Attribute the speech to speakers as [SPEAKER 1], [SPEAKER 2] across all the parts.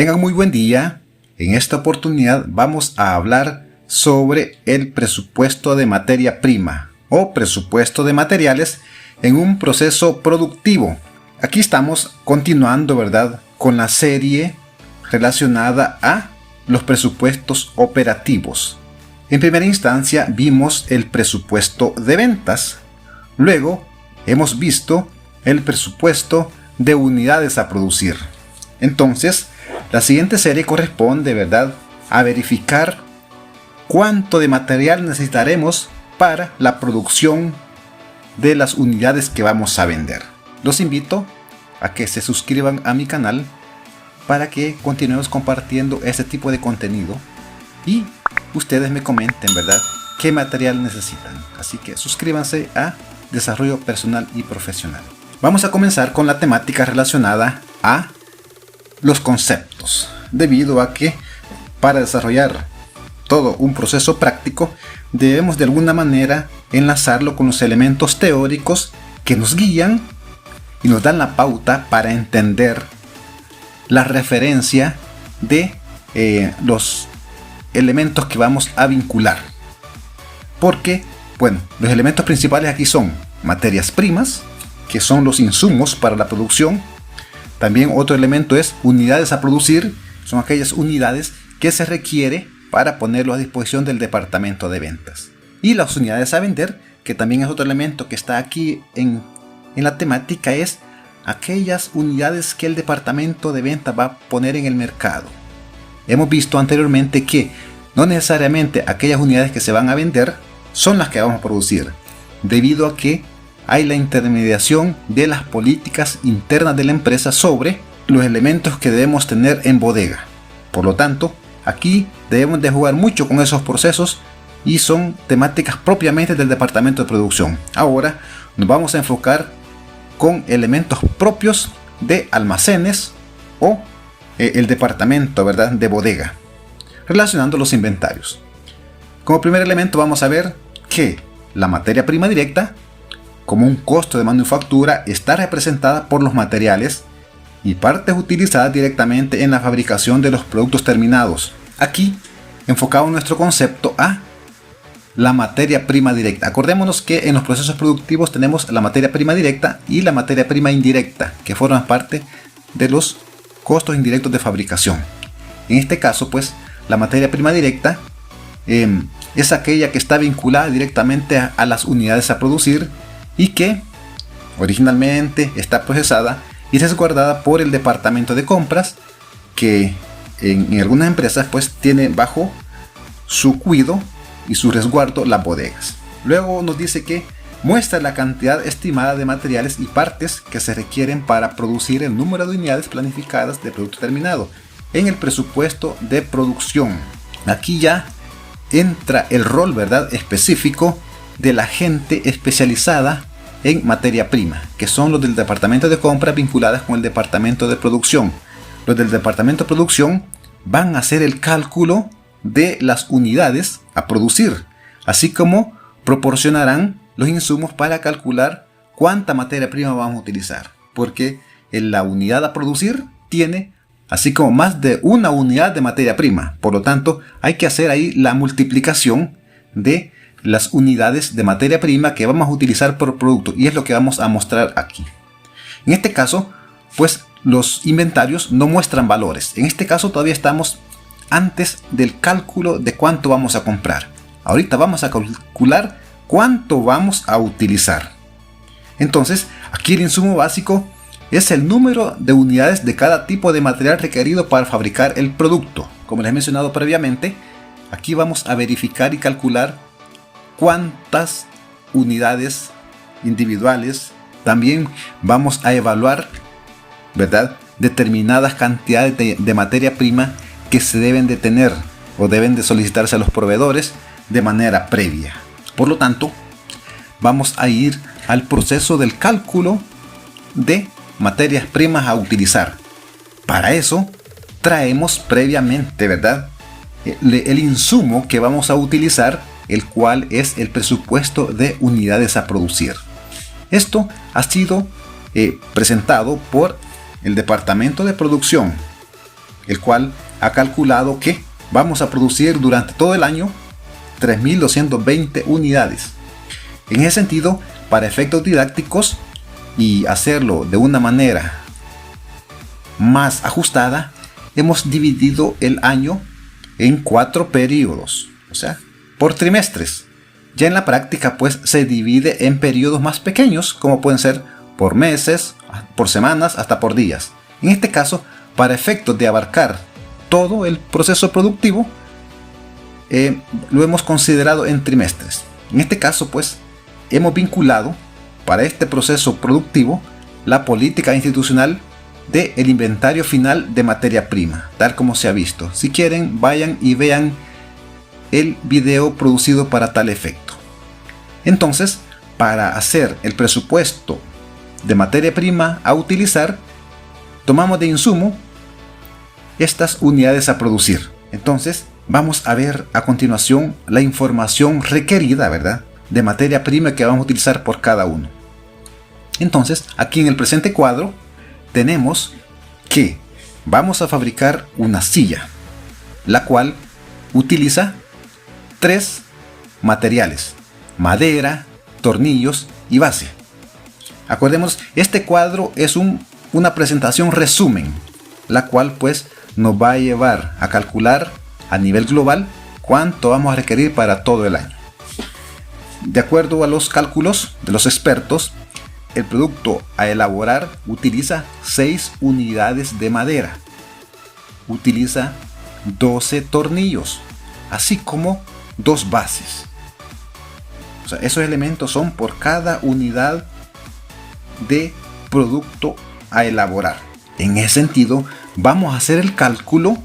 [SPEAKER 1] Tengan muy buen día. En esta oportunidad vamos a hablar sobre el presupuesto de materia prima o presupuesto de materiales en un proceso productivo. Aquí estamos continuando, ¿verdad?, con la serie relacionada a los presupuestos operativos. En primera instancia vimos el presupuesto de ventas. Luego hemos visto el presupuesto de unidades a producir. Entonces, la siguiente serie corresponde, ¿verdad?, a verificar cuánto de material necesitaremos para la producción de las unidades que vamos a vender. Los invito a que se suscriban a mi canal para que continuemos compartiendo este tipo de contenido y ustedes me comenten, ¿verdad?, qué material necesitan. Así que suscríbanse a Desarrollo Personal y Profesional. Vamos a comenzar con la temática relacionada a los conceptos, debido a que para desarrollar todo un proceso práctico debemos de alguna manera enlazarlo con los elementos teóricos que nos guían y nos dan la pauta para entender la referencia de los elementos que vamos a vincular. Porque, bueno, los elementos principales aquí son materias primas, que son los insumos para la producción. También otro elemento es unidades a producir, son aquellas unidades que se requiere para ponerlo a disposición del departamento de ventas. Y las unidades a vender, que también es otro elemento que está aquí en la temática, es aquellas unidades que el departamento de ventas va a poner en el mercado. Hemos visto anteriormente que no necesariamente aquellas unidades que se van a vender son las que vamos a producir, debido a que hay la intermediación de las políticas internas de la empresa sobre los elementos que debemos tener en bodega. Por lo tanto, aquí debemos de jugar mucho con esos procesos y son temáticas propiamente del departamento de producción. Ahora nos vamos a enfocar con elementos propios de almacenes o el departamento, ¿verdad?, de bodega, relacionando los inventarios. Como primer elemento vamos a ver que la materia prima directa, como un costo de manufactura, está representada por los materiales y partes utilizadas directamente en la fabricación de los productos terminados. Aquí enfocamos nuestro concepto a la materia prima directa. Acordémonos que en los procesos productivos tenemos la materia prima directa y la materia prima indirecta, que forman parte de los costos indirectos de fabricación. En este caso, pues, la materia prima directa es aquella que está vinculada directamente a las unidades a producir y que originalmente está procesada y resguardada por el departamento de compras, que en algunas empresas pues tiene bajo su cuidado y su resguardo las bodegas. Luego nos dice que muestra la cantidad estimada de materiales y partes que se requieren para producir el número de unidades planificadas de producto terminado en el presupuesto de producción. Aquí ya entra el rol, ¿verdad?, específico de la gente especializada en materia prima, que son los del departamento de compras vinculadas con el departamento de producción. Los del departamento de producción van a hacer el cálculo de las unidades a producir, así como proporcionarán los insumos para calcular cuánta materia prima vamos a utilizar, porque en la unidad a producir tiene así como más de una unidad de materia prima. Por lo tanto, hay que hacer ahí la multiplicación de las unidades de materia prima que vamos a utilizar por producto, y es lo que vamos a mostrar aquí. En este caso, pues los inventarios no muestran valores. En este caso todavía estamos antes del cálculo de cuánto vamos a comprar. Ahorita vamos a calcular cuánto vamos a utilizar. Entonces, aquí el insumo básico es el número de unidades de cada tipo de material requerido para fabricar el producto. Como les he mencionado previamente, aquí vamos a verificar y calcular cuántas unidades individuales. También vamos a evaluar, ¿verdad?, determinadas cantidades de materia prima que se deben de tener o deben de solicitarse a los proveedores de manera previa. Por lo tanto, vamos a ir al proceso del cálculo de materias primas a utilizar. Para eso traemos previamente, ¿verdad?, el insumo que vamos a utilizar, el cual es el presupuesto de unidades a producir. Esto ha sido presentado por el departamento de producción el cual ha calculado que vamos a producir durante todo el año 3.220 unidades. En ese sentido, para efectos didácticos y hacerlo de una manera más ajustada, hemos dividido el año en 4 periodos, o sea, por trimestres. Ya en la práctica pues se divide en periodos más pequeños, como pueden ser por meses, por semanas, hasta por días. En este caso, para efectos de abarcar todo el proceso productivo, lo hemos considerado en trimestres. En este caso pues hemos vinculado para este proceso productivo la política institucional del inventario final de materia prima, tal como se ha visto. Si quieren, vayan y vean el video producido para tal efecto. Entonces, para hacer el presupuesto de materia prima a utilizar, tomamos de insumo estas unidades a producir. Entonces, vamos a ver a continuación la información requerida, ¿verdad?, de materia prima que vamos a utilizar por cada uno. Entonces, aquí en el presente cuadro tenemos que vamos a fabricar una silla, la cual utiliza 3 materiales: madera, tornillos y base. Acordemos, este cuadro es una presentación resumen, la cual pues nos va a llevar a calcular a nivel global cuánto vamos a requerir para todo el año. De acuerdo a los cálculos de los expertos, el producto a elaborar utiliza 6 unidades de madera, utiliza 12 tornillos, así como 2 bases. O sea, esos elementos son por cada unidad de producto a elaborar. En ese sentido, vamos a hacer el cálculo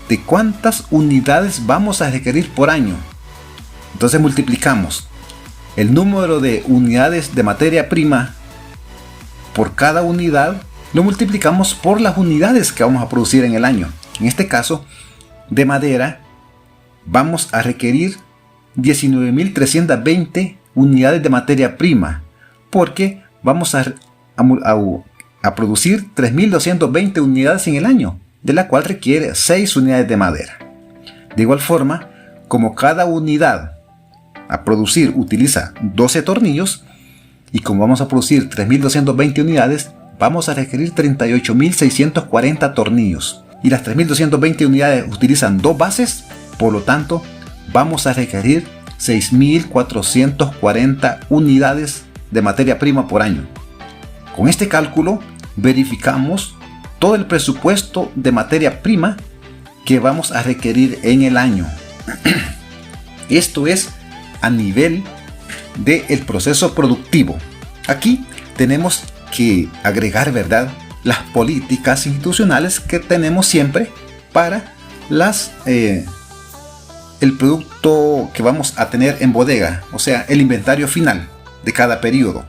[SPEAKER 1] de cuántas unidades vamos a requerir por año. Entonces multiplicamos el número de unidades de materia prima por cada unidad, lo multiplicamos por las unidades que vamos a producir en el año. En este caso, de madera, vamos a requerir 19.320 unidades de materia prima, porque vamos a producir 3.220 unidades en el año, de la cual requiere 6 unidades de madera. De igual forma, como cada unidad a producir utiliza 12 tornillos, y como vamos a producir 3.220 unidades, vamos a requerir 38.640 tornillos. Y las 3.220 unidades utilizan 2 bases, por lo tanto, vamos a requerir 6.440 unidades de materia prima por año. Con este cálculo, verificamos todo el presupuesto de materia prima que vamos a requerir en el año. Esto es a nivel del proceso productivo. Aquí tenemos que agregar, ¿verdad?, las políticas institucionales que tenemos siempre para el producto que vamos a tener en bodega, o sea, el inventario final de cada periodo.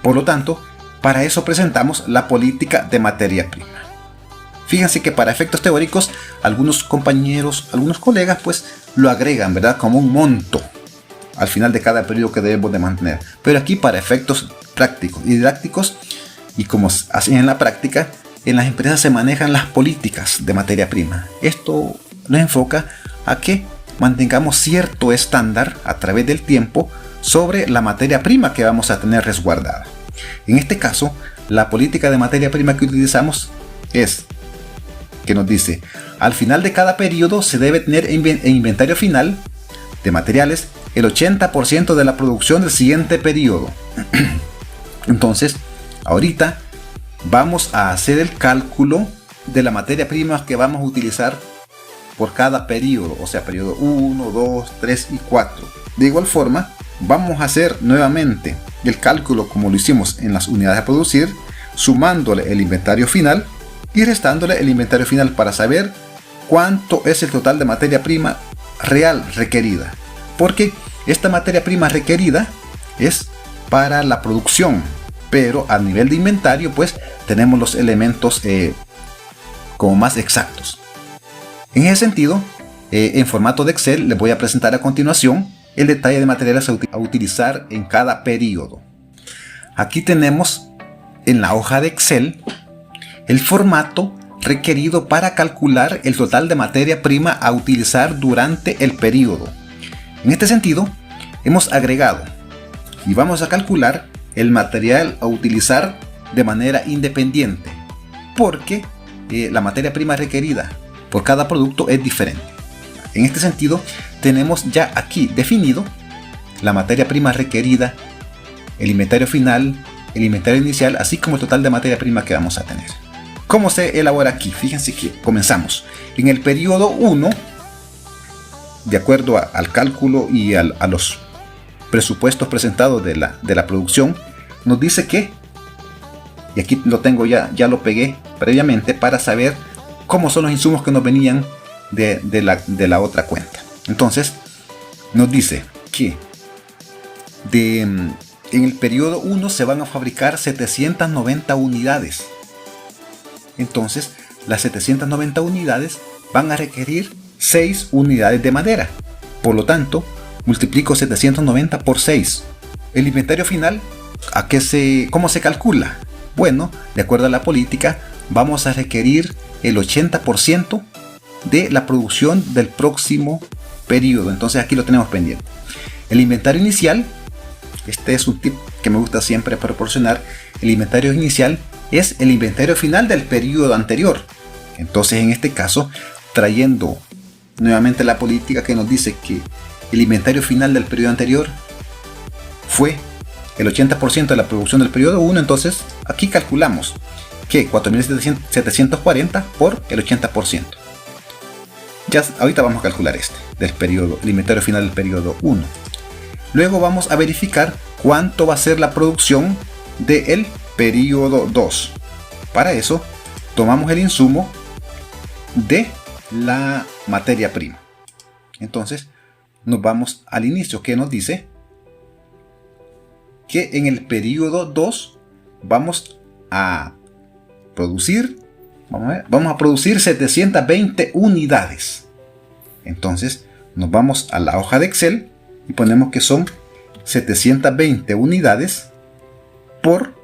[SPEAKER 1] Por lo tanto, para eso presentamos la política de materia prima. Fíjense que para efectos teóricos, algunos compañeros, algunos colegas, pues lo agregan, ¿verdad?, como un monto al final de cada periodo que debemos de mantener. Pero aquí, para efectos prácticos y didácticos, y como así en la práctica, en las empresas se manejan las políticas de materia prima. Esto nos enfoca a que mantengamos cierto estándar a través del tiempo sobre la materia prima que vamos a tener resguardada. En este caso, la política de materia prima que utilizamos es que nos dice: al final de cada periodo se debe tener en inventario final de materiales el 80% de la producción del siguiente periodo. Entonces, ahorita vamos a hacer el cálculo de la materia prima que vamos a utilizar por cada periodo, o sea, periodo 1, 2, 3 y 4. De igual forma, vamos a hacer nuevamente el cálculo como lo hicimos en las unidades a producir, sumándole el inventario final y restándole el inventario final para saber cuánto es el total de materia prima real requerida. Porque esta materia prima requerida es para la producción, pero a nivel de inventario pues tenemos los elementos como más exactos. En ese sentido, en formato de Excel les voy a presentar a continuación el detalle de materiales a utilizar en cada periodo. Aquí tenemos en la hoja de Excel el formato requerido para calcular el total de materia prima a utilizar durante el periodo. En este sentido, hemos agregado y vamos a calcular el material a utilizar de manera independiente, porque la materia prima requerida por cada producto es diferente. En este sentido, tenemos ya aquí definido la materia prima requerida, el inventario final, el inventario inicial, así como el total de materia prima que vamos a tener. ¿Cómo se elabora aquí? Fíjense que comenzamos. En el periodo 1, de acuerdo al cálculo y a los presupuestos presentados de la producción, nos dice que, y aquí lo tengo ya lo pegué previamente para saber cómo son los insumos que nos venían de la otra cuenta. Entonces, nos dice que en el periodo 1 se van a fabricar 790 unidades. Entonces, las 790 unidades van a requerir 6 unidades de madera. Por lo tanto, multiplico 790 por 6. El inventario final, ¿cómo se calcula? Bueno, de acuerdo a la política, vamos a requerir el 80% de la producción del próximo periodo. Entonces aquí lo tenemos pendiente. El inventario inicial, este es un tip que me gusta siempre proporcionar. El inventario inicial es el inventario final del periodo anterior. Entonces, en este caso, trayendo nuevamente la política que nos dice que el inventario final del periodo anterior fue el 80% de la producción del periodo 1, entonces aquí calculamos que 4.740 por el 80%. Ya ahorita vamos a calcular el inventario final del periodo 1. Luego vamos a verificar cuánto va a ser la producción del periodo 2. Para eso tomamos el insumo de la materia prima. Entonces nos vamos al inicio, que nos dice que en el periodo 2 vamos a producir 720 unidades. Entonces nos vamos a la hoja de Excel y ponemos que son 720 unidades por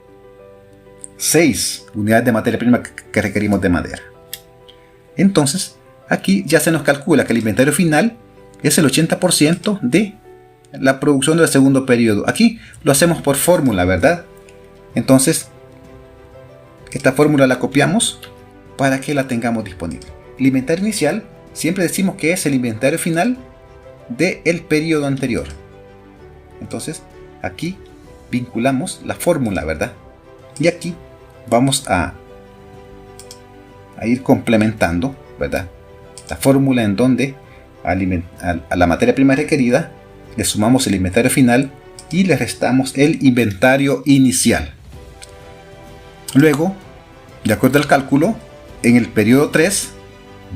[SPEAKER 1] 6 unidades de materia prima que requerimos de madera. Entonces aquí ya se nos calcula que el inventario final es el 80% de la producción del segundo periodo. Aquí lo hacemos por fórmula, ¿verdad? Entonces esta fórmula la copiamos para que la tengamos disponible. El inventario inicial siempre decimos que es el inventario final del periodo anterior. Entonces aquí vinculamos la fórmula, ¿verdad? Y aquí vamos a ir complementando, ¿verdad? La fórmula en donde a la materia prima requerida le sumamos el inventario final y le restamos el inventario inicial. Luego, de acuerdo al cálculo, en el periodo 3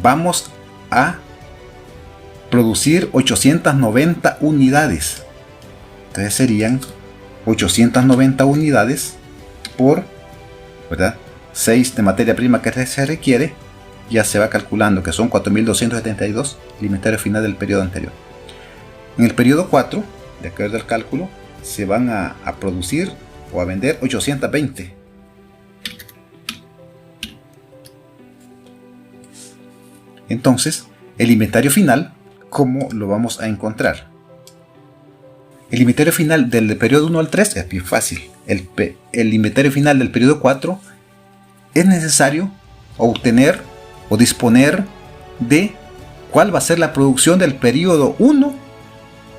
[SPEAKER 1] vamos a producir 890 unidades. Entonces serían 890 unidades por, ¿verdad?, 6 de materia prima que se requiere. Ya se va calculando que son 4.272 el inventario final del periodo anterior. En el periodo 4, de acuerdo al cálculo, se van a producir o a vender 820. Entonces, el inventario final, ¿cómo lo vamos a encontrar? El inventario final del periodo 1 al 3 es bien fácil. El inventario final del periodo 4 es necesario obtener o disponer de cuál va a ser la producción del periodo 1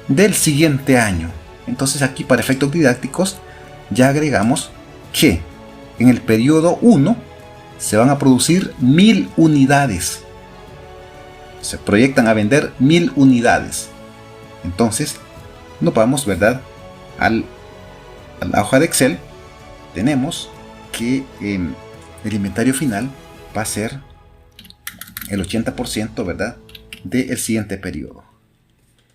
[SPEAKER 1] del siguiente año. Entonces aquí, para efectos didácticos, ya agregamos que en el periodo 1 se van a producir 1000 unidades. Se proyectan a vender 1000 unidades. Entonces nos vamos, ¿verdad?, a la hoja de Excel. Tenemos que el inventario final va a ser el 80%, ¿verdad?, del siguiente periodo.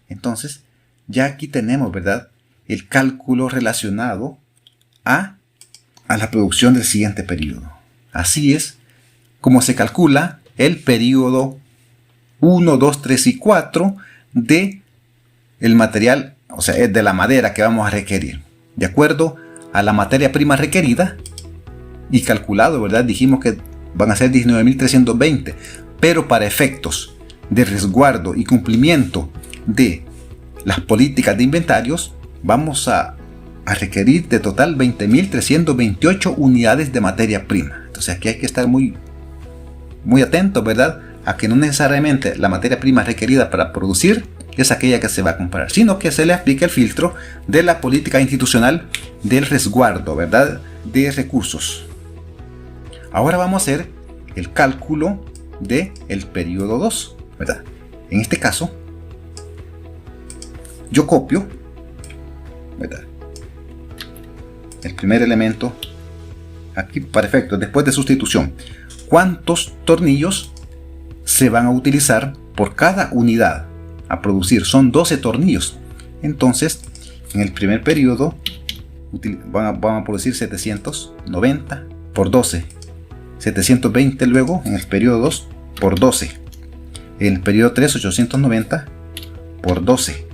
[SPEAKER 1] Entonces ya aquí tenemos, ¿verdad?, el cálculo relacionado a la producción del siguiente periodo. Así es como se calcula el periodo 1, 2, 3 y 4 de el material, o sea, de la madera que vamos a requerir, de acuerdo a la materia prima requerida y calculado, ¿verdad? Dijimos que van a ser 19.320, pero para efectos de resguardo y cumplimiento de las políticas de inventarios vamos a requerir de total 20.328 unidades de materia prima. Entonces aquí hay que estar muy atentos, ¿verdad?, a que no necesariamente la materia prima requerida para producir es aquella que se va a comprar, sino que se le aplique el filtro de la política institucional del resguardo, ¿verdad?, de recursos. Ahora vamos a hacer el cálculo del periodo 2, ¿verdad? En este caso, yo copio, ¿verdad?, el primer elemento aquí para efectos después de sustitución. ¿Cuántos tornillos se van a utilizar por cada unidad a producir? Son 12 tornillos. Entonces, en el primer periodo van a producir 790 por 12. 720 luego en el periodo 2 por 12. En el periodo 3, 890 por 12.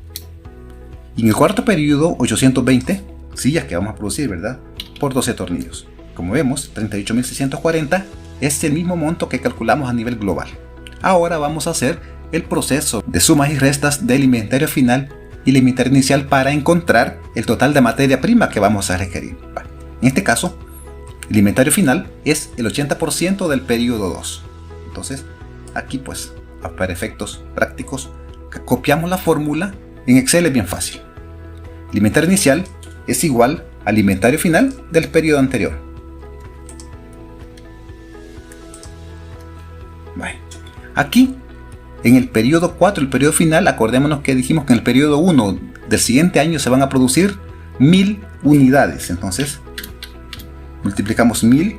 [SPEAKER 1] Y en el cuarto periodo, 820 sillas que vamos a producir, ¿verdad?, por 12 tornillos. Como vemos, 38.640 es el mismo monto que calculamos a nivel global. Ahora vamos a hacer el proceso de sumas y restas del inventario final y el inventario inicial para encontrar el total de materia prima que vamos a requerir. En este caso, el inventario final es el 80% del periodo 2. Entonces, aquí pues, para efectos prácticos, copiamos la fórmula. En Excel es bien fácil. El inventario inicial es igual al inventario final del periodo anterior. Aquí, en el periodo 4, el periodo final, acordémonos que dijimos que en el periodo 1 del siguiente año se van a producir 1000 unidades. Entonces, multiplicamos 1000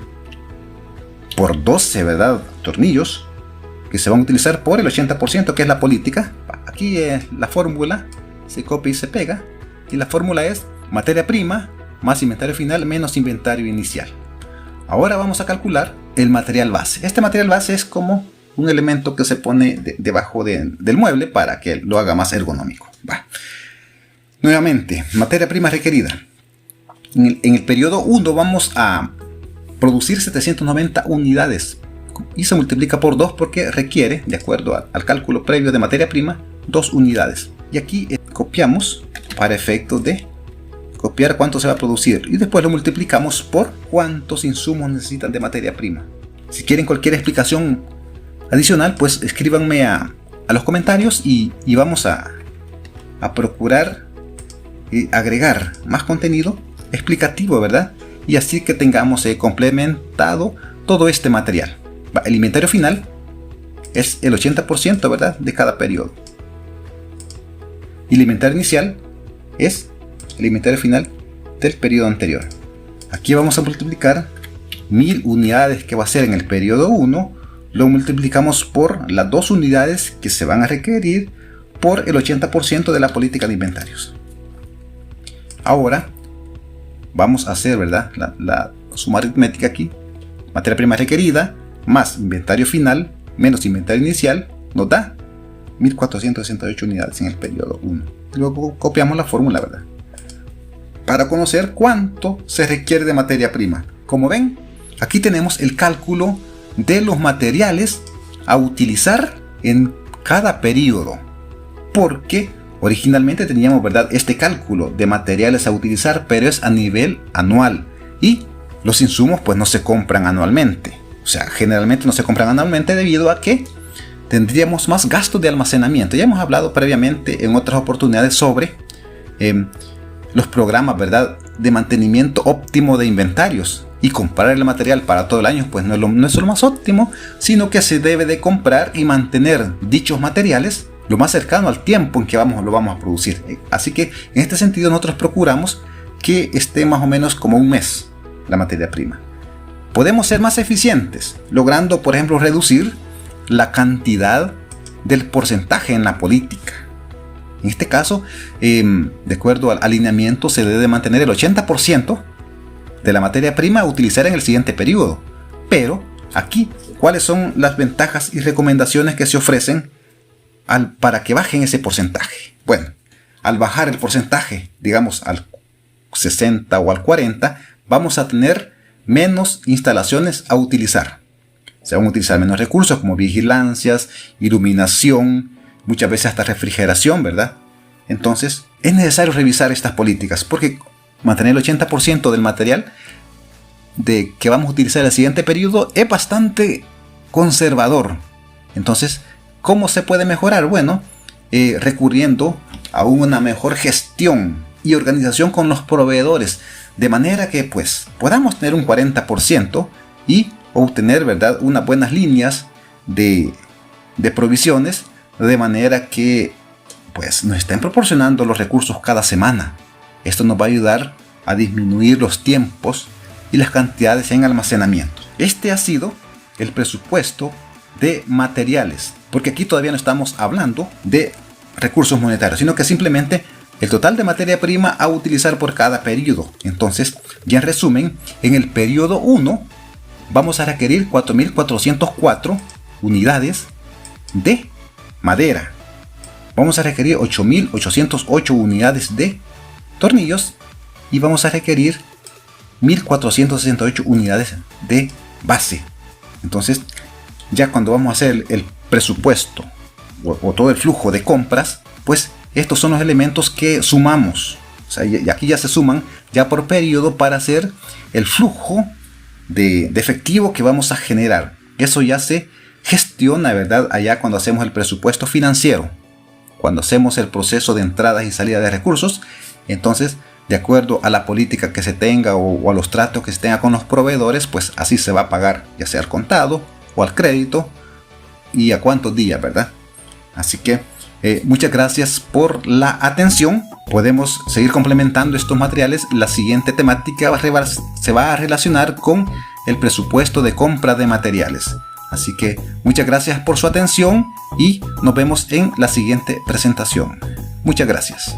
[SPEAKER 1] por 12, ¿verdad?, tornillos que se van a utilizar por el 80%, que es la política. Aquí es la fórmula, se copia y se pega, y la fórmula es materia prima más inventario final menos inventario inicial. Ahora vamos a calcular el material base. Este material base es como un elemento que se pone debajo del mueble para que lo haga más ergonómico. Nuevamente, materia prima requerida. En el periodo 1 vamos a producir 790 unidades y se multiplica por 2 porque requiere, de acuerdo al cálculo previo de materia prima, 2 unidades. Y aquí copiamos para efectos de copiar cuánto se va a producir y después lo multiplicamos por cuántos insumos necesitan de materia prima. Si quieren cualquier explicación adicional, pues escríbanme a los comentarios y vamos a procurar agregar más contenido explicativo, ¿verdad? Y así que tengamos complementado todo este material. El inventario final es el 80%, ¿verdad?, de cada periodo. Y el inventario inicial es el inventario final del periodo anterior. Aquí vamos a multiplicar 1000 unidades que va a ser en el periodo 1, lo multiplicamos por las 2 unidades que se van a requerir por el 80% de la política de inventarios. Ahora vamos a hacer, ¿verdad?, la suma aritmética aquí. Materia prima requerida más inventario final menos inventario inicial nos da 1468 unidades en el periodo 1. Luego copiamos la fórmula, ¿verdad?, para conocer cuánto se requiere de materia prima. Como ven, aquí tenemos el cálculo de los materiales a utilizar en cada periodo, porque originalmente teníamos, ¿verdad?, este cálculo de materiales a utilizar, pero es a nivel anual y los insumos pues no se compran anualmente. O sea, generalmente no se compran anualmente debido a que tendríamos más gastos de almacenamiento. Ya hemos hablado previamente en otras oportunidades sobre los programas, ¿verdad?, de mantenimiento óptimo de inventarios, y comprar el material para todo el año pues no es lo más óptimo, sino que se debe de comprar y mantener dichos materiales lo más cercano al tiempo en que lo vamos a producir. Así que en este sentido nosotros procuramos que esté más o menos como un mes la materia prima. Podemos ser más eficientes logrando, por ejemplo, reducir la cantidad del porcentaje en la política. En este caso, de acuerdo al alineamiento, se debe mantener el 80% de la materia prima a utilizar en el siguiente periodo. Pero aquí, ¿cuáles son las ventajas y recomendaciones que se ofrecen para que bajen ese porcentaje? Bueno, al bajar el porcentaje, digamos al 60 o al 40, vamos a tener menos instalaciones a utilizar. Se van a utilizar menos recursos como vigilancias, iluminación, muchas veces hasta refrigeración, ¿verdad? Entonces, es necesario revisar estas políticas porque mantener el 80% del material que vamos a utilizar en el siguiente periodo es bastante conservador. Entonces, ¿cómo se puede mejorar? Bueno, recurriendo a una mejor gestión y organización con los proveedores, de manera que pues podamos tener un 40% y obtener, ¿verdad?, unas buenas líneas de provisiones, de manera que pues nos estén proporcionando los recursos cada semana. Esto nos va a ayudar a disminuir los tiempos y las cantidades en almacenamiento. Este ha sido el presupuesto de materiales, porque aquí todavía no estamos hablando de recursos monetarios, sino que simplemente el total de materia prima a utilizar por cada periodo. Entonces, ya en resumen, en el periodo 1 vamos a requerir 4.404 unidades de madera. Vamos a requerir 8.808 unidades de tornillos y vamos a requerir 1.468 unidades de base. Entonces, ya cuando vamos a hacer el presupuesto o todo el flujo de compras, pues estos son los elementos que sumamos. O sea, y aquí ya se suman ya por periodo para hacer el flujo de efectivo que vamos a generar. Eso ya se gestiona, ¿verdad?, allá cuando hacemos el presupuesto financiero. Cuando hacemos el proceso de entradas y salida de recursos, entonces, de acuerdo a la política que se tenga o a los tratos que se tenga con los proveedores, pues así se va a pagar, ya sea al contado o al crédito y a cuántos días, ¿verdad? Así que muchas gracias por la atención. Podemos seguir complementando estos materiales. La siguiente temática se va a relacionar con el presupuesto de compra de materiales. Así que muchas gracias por su atención y nos vemos en la siguiente presentación. Muchas gracias.